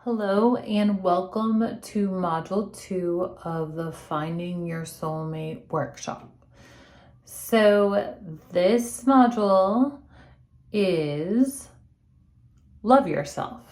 Hello and welcome to Module 2 of the Finding Your Soulmate workshop. So this module is Love Yourself.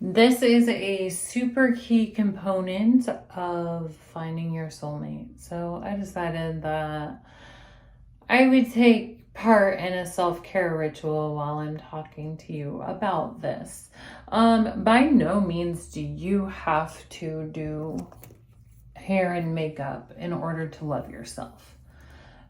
This is a super key component of finding your soulmate. So I decided that I would take part in a self-care ritual while I'm talking to you about this. By no means do you have to do hair and makeup in order to love yourself.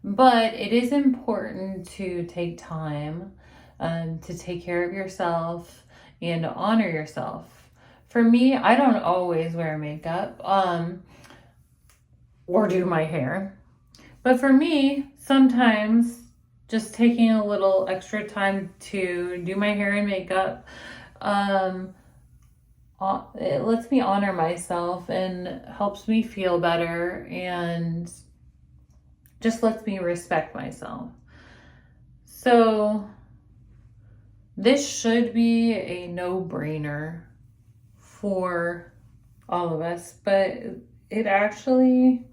But it is important to take time to take care of yourself and to honor yourself. For me, I don't always wear makeup or do my hair. But for me, sometimes just taking a little extra time to do my hair and makeup, it lets me honor myself and helps me feel better and just lets me respect myself. So this should be a no-brainer for all of us, but it actually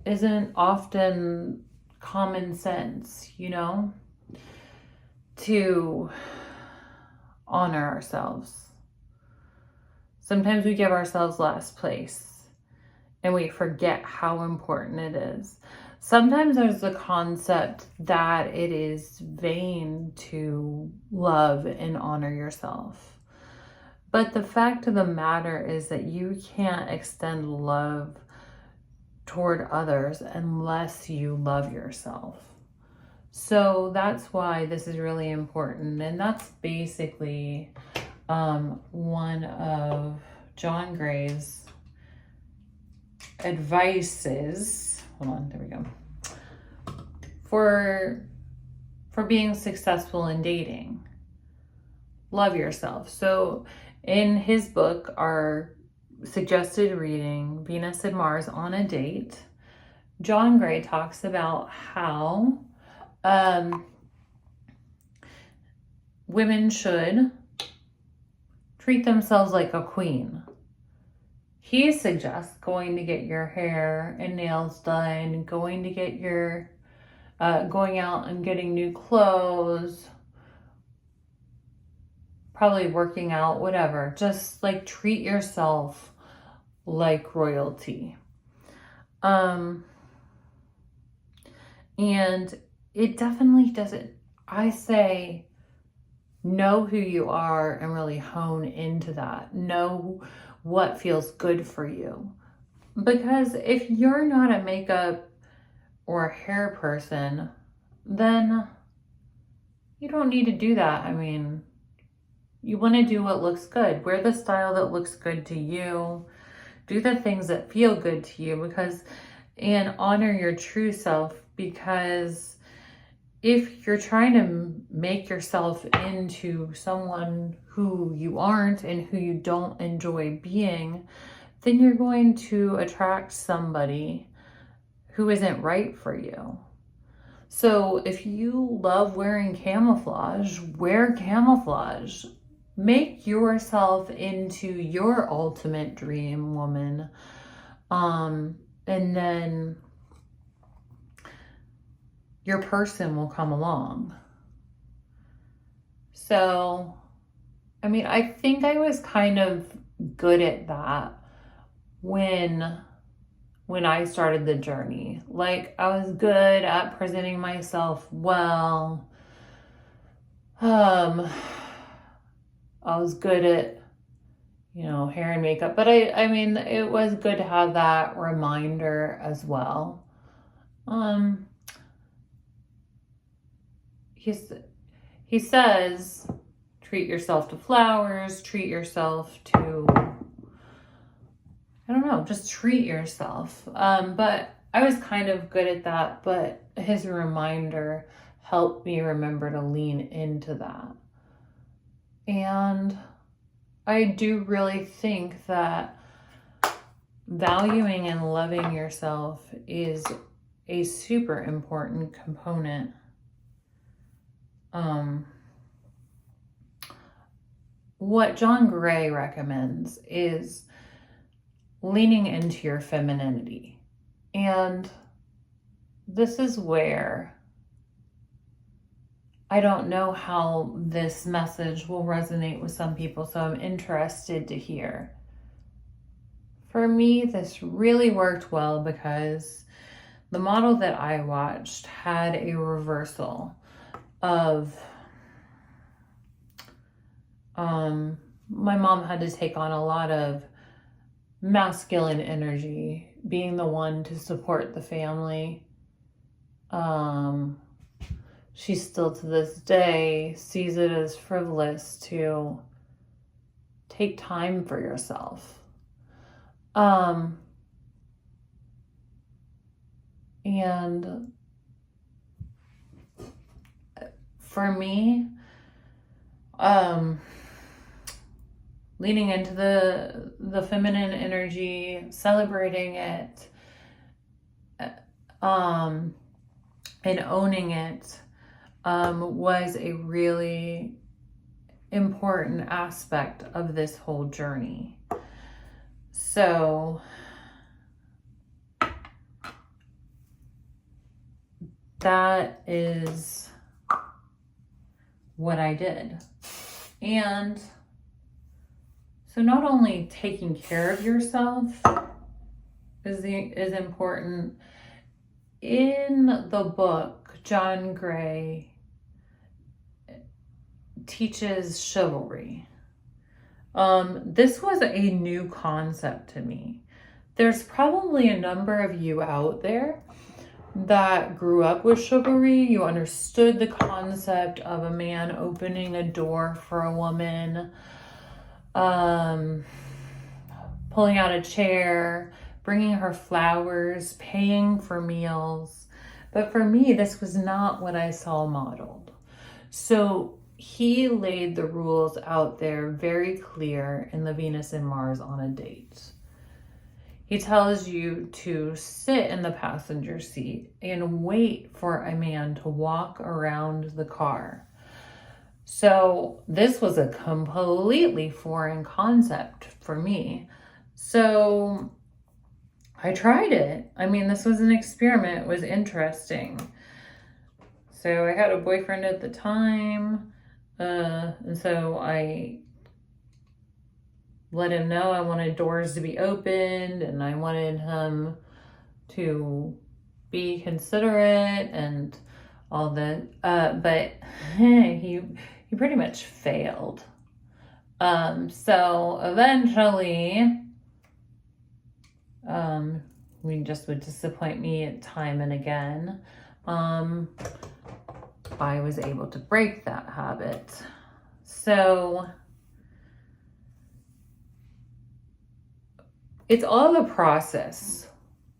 isn't often common sense, to honor ourselves. Sometimes we give ourselves last place and we forget how important it is. Sometimes there's the concept that it is vain to love and honor yourself. But the fact of the matter is that you can't extend love toward others unless you love yourself. So that's why this is really important. And that's basically one of John Gray's advices. Hold on, there we go. For being successful in dating. Love yourself. So in his book, our suggested reading, Venus and Mars on a Date, John Gray talks about how women should treat themselves like a queen. He suggests going to get your hair and nails done, going out and getting new clothes, probably working out, whatever. Just like treat yourself like royalty. And it definitely doesn't, I say, know who you are and really hone into that. Know what feels good for you. Because if you're not a makeup or a hair person, then you don't need to do that. I mean, you want to do what looks good. Wear the style that looks good to you. Do the things that feel good to you, and honor your true self, because if you're trying to make yourself into someone who you aren't and who you don't enjoy being, then you're going to attract somebody who isn't right for you. So if you love wearing camouflage, wear camouflage. Make yourself into your ultimate dream woman. And then your person will come along. So, I mean, I think I was kind of good at that when I started the journey. Like, I was good at presenting myself well. I was good at, hair and makeup, but I mean, it was good to have that reminder as well. He says, treat yourself to flowers, treat yourself to, I don't know, just treat yourself. But I was kind of good at that, but his reminder helped me remember to lean into that. And I do really think that valuing and loving yourself is a super important component what John Gray recommends is leaning into your femininity. And this is where I don't know how this message will resonate with some people, so I'm interested to hear. For me, this really worked well because the model that I watched had a reversal of my mom had to take on a lot of masculine energy, being the one to support the family. She still to this day sees it as frivolous to take time for yourself. And for me, leaning into the feminine energy, celebrating it, and owning it, was a really important aspect of this whole journey. So that is what I did. And so not only taking care of yourself is important. In the book, John Gray teaches chivalry. This was a new concept to me. There's probably a number of you out there that grew up with chivalry. You understood the concept of a man opening a door for a woman, pulling out a chair, bringing her flowers, paying for meals. But for me, this was not what I saw modeled. So he laid the rules out there very clear in the Venus and Mars on a Date. He tells you to sit in the passenger seat and wait for a man to walk around the car. So this was a completely foreign concept for me. So I tried it. I mean, this was an experiment. It was interesting. So I had a boyfriend at the time. And so I let him know I wanted doors to be opened and I wanted him to be considerate and all that. But he pretty much failed. So eventually, he just would disappoint me time and again. I was able to break that habit. So it's all a process.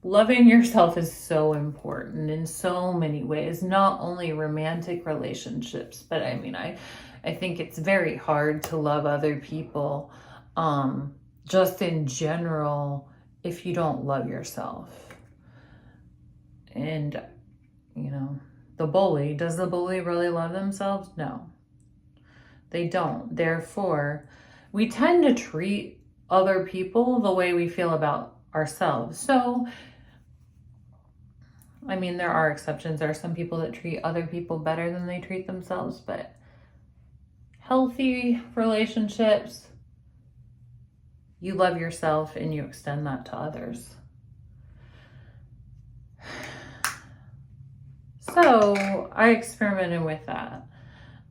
Loving yourself is so important in so many ways, not only romantic relationships, but I mean, I think it's very hard to love other people, just in general, if you don't love yourself. And, you know, does the bully really love themselves? No, they don't. Therefore, we tend to treat other people the way we feel about ourselves. So, I mean, there are exceptions. There are some people that treat other people better than they treat themselves, but healthy relationships, you love yourself and you extend that to others. So I experimented with that.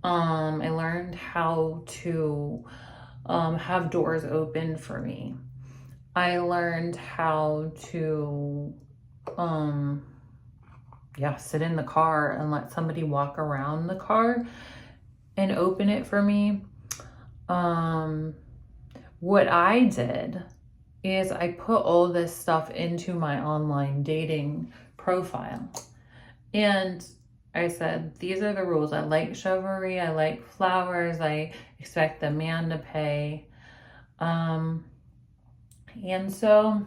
I learned how to have doors open for me. I learned how to sit in the car and let somebody walk around the car and open it for me. What I did is I put all this stuff into my online dating profile. And I said, these are the rules. I like chivalry. I like flowers. I expect the man to pay. And so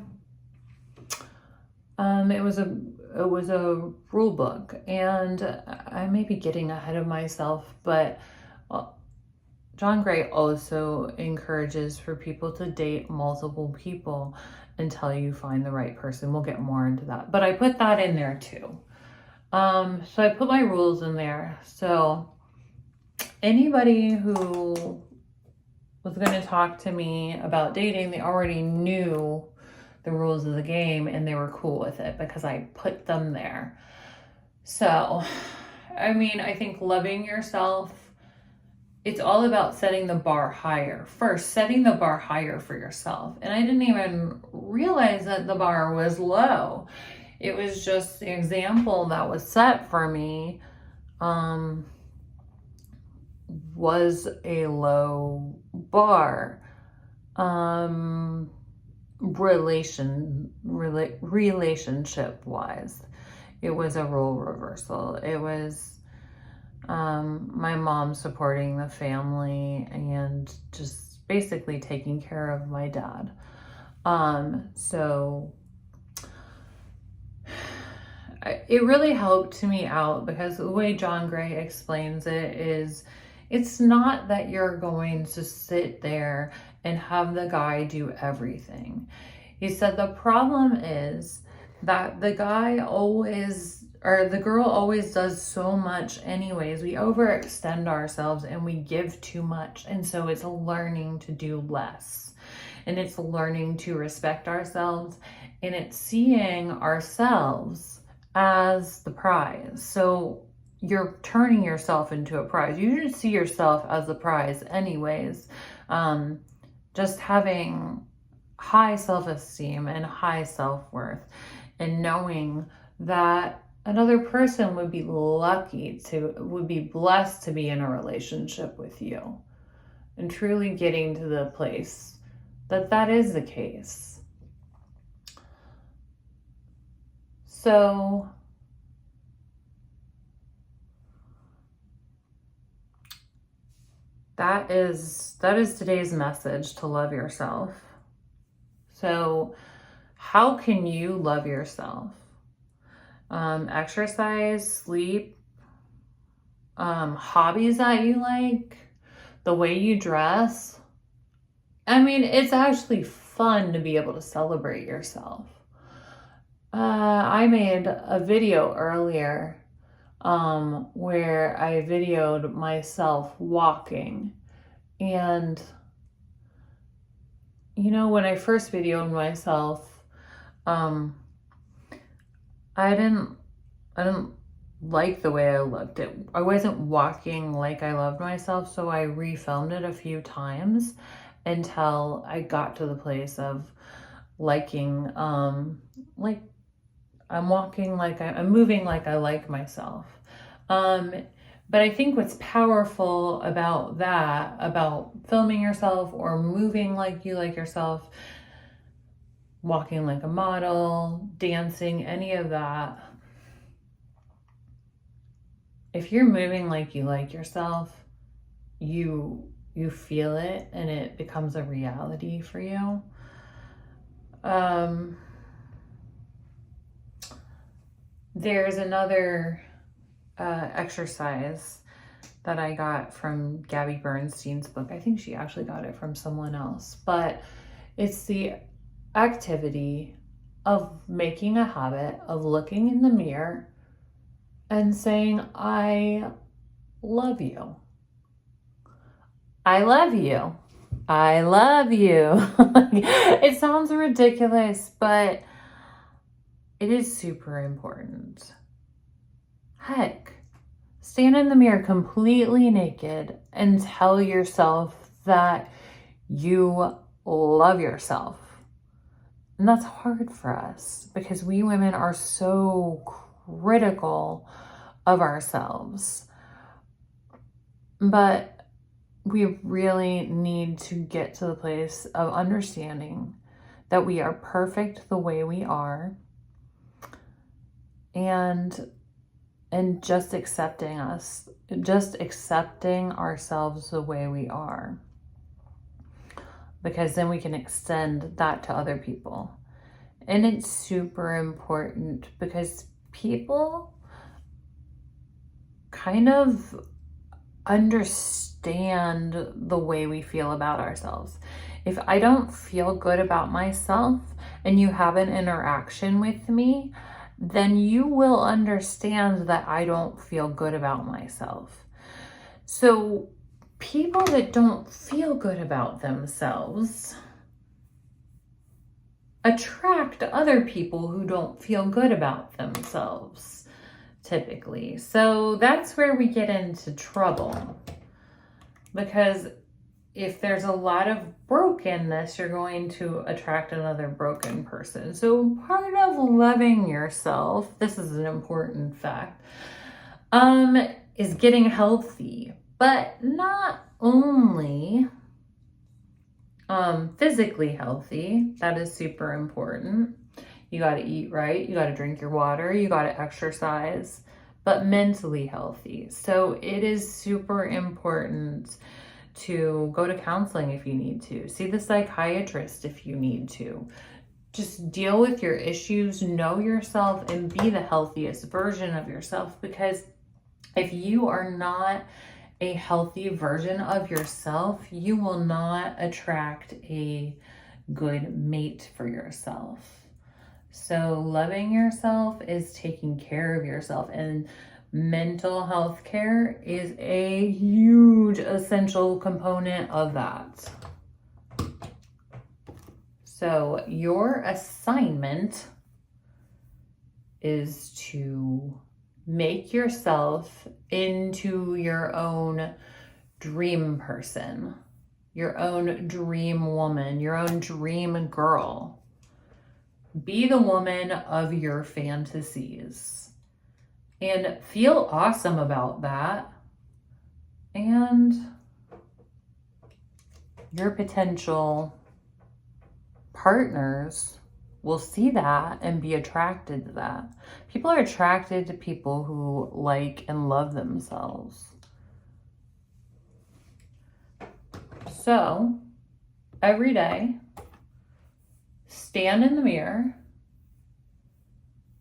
it was a rule book. And I may be getting ahead of myself, but John Gray also encourages for people to date multiple people until you find the right person. We'll get more into that, but I put that in there too. So I put my rules in there. So anybody who was going to talk to me about dating, they already knew the rules of the game and they were cool with it because I put them there. So, I mean, I think loving yourself, it's all about setting the bar higher. First, setting the bar higher for yourself. And I didn't even realize that the bar was low. It was just the example that was set for me was a low bar. Relationship wise, it was a role reversal. It was my mom supporting the family and just basically taking care of my dad. So it really helped me out because the way John Gray explains it is it's not that you're going to sit there and have the guy do everything. He said the problem is that the guy always, or the girl always does so much anyways. We overextend ourselves and we give too much. And so it's learning to do less. And it's learning to respect ourselves. And it's seeing ourselves as the prize. So you're turning yourself into a prize. You should see yourself as a prize anyways. Just having high self-esteem and high self-worth and knowing that another person would be blessed to be in a relationship with you and truly getting to the place that is the case. So that is today's message, to love yourself. So how can you love yourself? Exercise, sleep, hobbies that you like, the way you dress. I mean, it's actually fun to be able to celebrate yourself. I made a video earlier where I videoed myself walking. And, you know, when I first videoed myself, I didn't like the way I looked. I wasn't walking like I loved myself, so I refilmed it a few times until I got to the place of liking, like I'm walking like I'm moving like I like myself. But I think what's powerful about that, about filming yourself or moving like you like yourself, walking like a model, dancing, any of that, if you're moving like you like yourself, you feel it and it becomes a reality for you. There's another exercise that I got from Gabby Bernstein's book. I think she actually got it from someone else, but it's the activity of making a habit of looking in the mirror and saying, I love you. I love you. I love you. It sounds ridiculous, but it is super important. Heck, stand in the mirror completely naked and tell yourself that you love yourself. And that's hard for us because we women are so critical of ourselves. But we really need to get to the place of understanding that we are perfect the way we are, and just accepting ourselves the way we are, because then we can extend that to other people. And it's super important because people kind of understand the way we feel about ourselves. If I don't feel good about myself and you have an interaction with me, then you will understand that I don't feel good about myself. So people that don't feel good about themselves attract other people who don't feel good about themselves, typically. So that's where we get into trouble. Because if there's a lot of brokenness, you're going to attract another broken person. So part of loving yourself, this is an important fact, is getting healthy. But not only physically healthy, that is super important. You got to eat right, you got to drink your water, you got to exercise, but mentally healthy. So it is super important to go to counseling if you need to, see the psychiatrist if you need to. Just deal with your issues, know yourself, and be the healthiest version of yourself. Because if you are not a healthy version of yourself, you will not attract a good mate for yourself. So loving yourself is taking care of yourself, and mental health care is a huge essential component of that. So your assignment is to make yourself into your own dream person, your own dream woman, your own dream girl. Be the woman of your fantasies and feel awesome about that. And your potential partners will see that and be attracted to that. People are attracted to people who like and love themselves. So, every day, stand in the mirror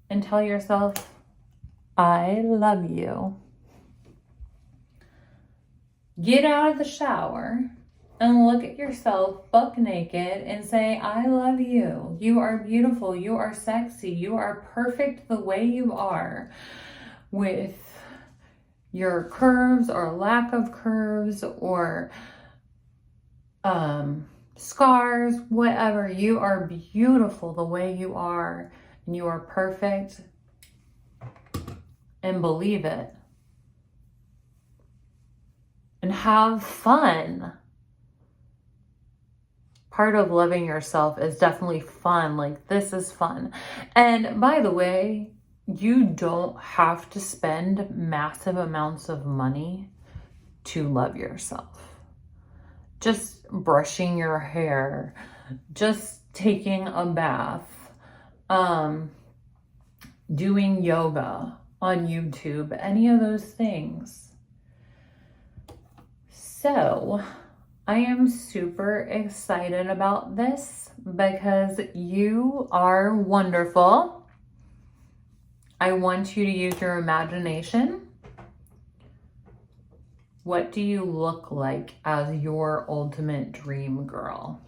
and tell yourself, I love you. Get out of the shower and look at yourself buck naked and say, I love you. You are beautiful. You are sexy. You are perfect the way you are, with your curves or lack of curves or scars, whatever. You are beautiful the way you are, and you are perfect, and believe it. And have fun. Part of loving yourself is definitely fun. Like, this is fun. And by the way, you don't have to spend massive amounts of money to love yourself. Just brushing your hair, just taking a bath, doing yoga on YouTube, any of those things. So I am super excited about this because you are wonderful. I want you to use your imagination. What do you look like as your ultimate dream girl?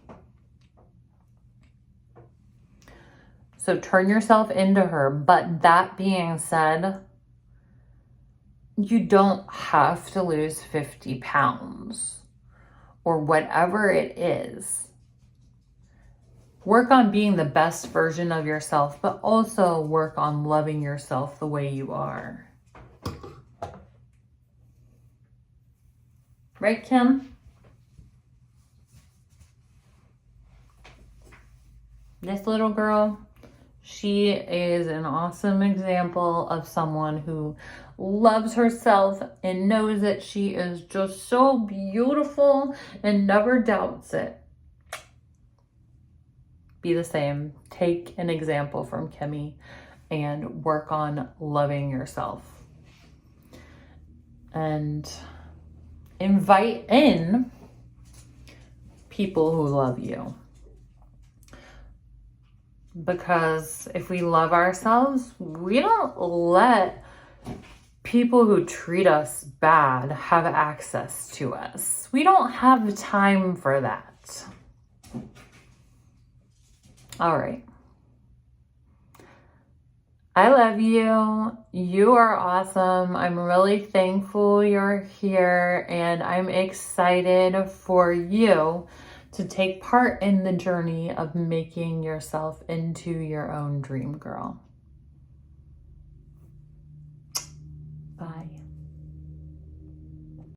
So turn yourself into her. But that being said, you don't have to lose 50 pounds or whatever it is. Work on being the best version of yourself, but also work on loving yourself the way you are. Right, Kim? This little girl, she is an awesome example of someone who loves herself and knows that she is just so beautiful and never doubts it. Be the same. Take an example from Kimmy and work on loving yourself. And invite in people who love you. Because if we love ourselves, we don't let people who treat us bad have access to us. We don't have time for that. All right. I love you. You are awesome. I'm really thankful you're here, and I'm excited for you to take part in the journey of making yourself into your own dream girl. Bye.